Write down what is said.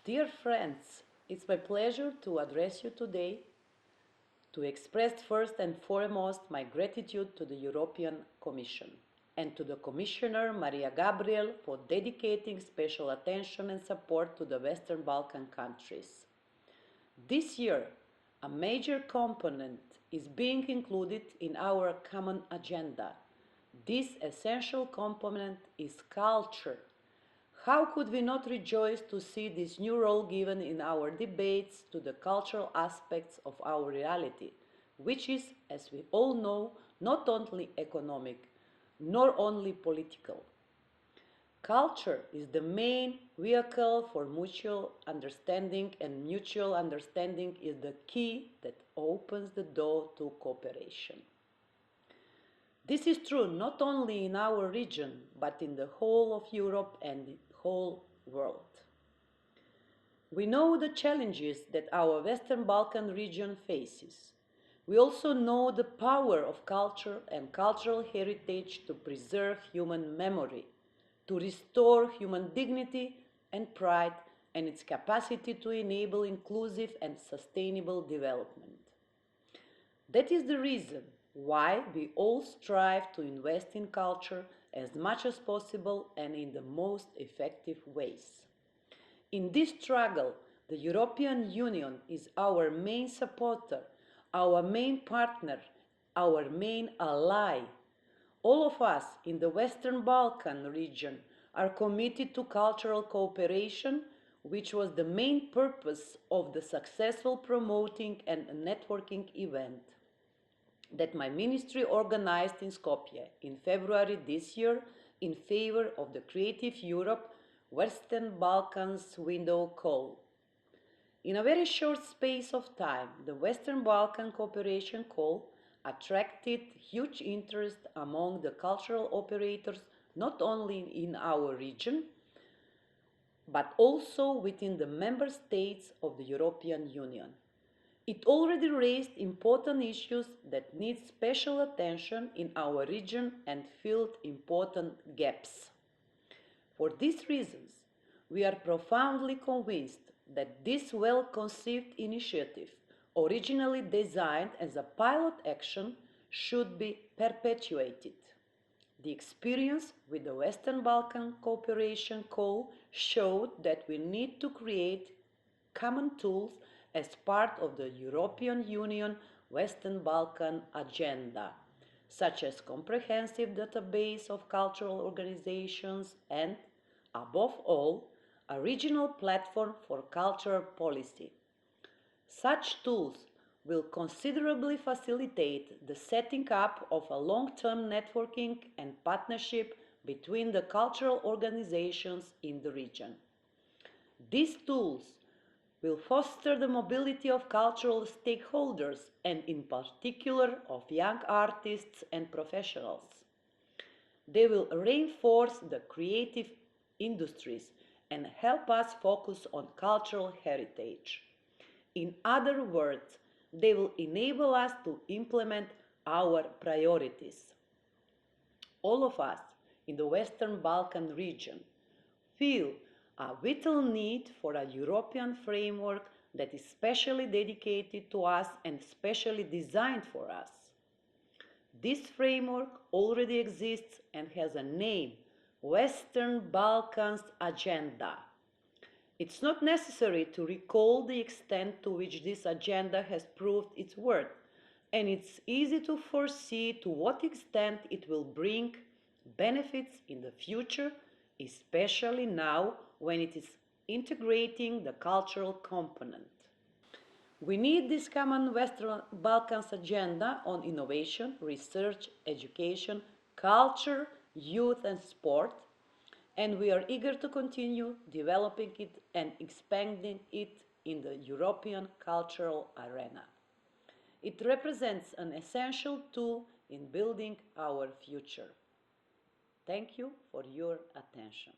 Dear friends, it's my pleasure to address you today to express first and foremost my gratitude to the European Commission and to the Commissioner Maria Gabriel for dedicating special attention and support to the Western Balkan countries. This year, a major component is being included in our common agenda. This essential component is culture. How could we not rejoice to see this new role given in our debates to the cultural aspects of our reality, which is, as we all know, not only economic, nor only political. Culture is the main vehicle for mutual understanding, and mutual understanding is the key that opens the door to cooperation. This is true not only in our region, but in the whole of Europe and the whole world. We know the challenges that our Western Balkan region faces. We also know the power of culture and cultural heritage to preserve human memory, to restore human dignity and pride, and its capacity to enable inclusive and sustainable development. That is the reason why we all strive to invest in culture as much as possible and in the most effective ways. In this struggle, the European Union is our main supporter, our main partner, our main ally. All of us in the Western Balkan region are committed to cultural cooperation, which was the main purpose of the successful promoting and networking event that my ministry organized in Skopje in February this year in favor of the Creative Europe Western Balkans window call. In a very short space of time, the Western Balkan Cooperation Call attracted huge interest among the cultural operators not only in our region, but also within the member states of the European Union. It already raised important issues that need special attention in our region and filled important gaps. For these reasons, we are profoundly convinced that this well-conceived initiative, originally designed as a pilot action, should be perpetuated. The experience with the Western Balkan Cooperation Call showed that we need to create common tools as part of the European Union Western Balkan agenda, such as comprehensive database of cultural organizations and, above all, a regional platform for cultural policy. Such tools will considerably facilitate the setting up of a long-term networking and partnership between the cultural organizations in the region. These tools will foster the mobility of cultural stakeholders and in particular of young artists and professionals. They will reinforce the creative industries and help us focus on cultural heritage. In other words, they will enable us to implement our priorities. All of us in the Western Balkan region feel a vital need for a European framework that is specially dedicated to us and specially designed for us. This framework already exists and has a name: Western Balkans Agenda. It's not necessary to recall the extent to which this agenda has proved its worth, and it's easy to foresee to what extent it will bring benefits in the future, especially now when it is integrating the cultural component. We need this common Western Balkans agenda on innovation, research, education, culture, youth and sport, and we are eager to continue developing it and expanding it in the European cultural arena. It represents an essential tool in building our future. Thank you for your attention.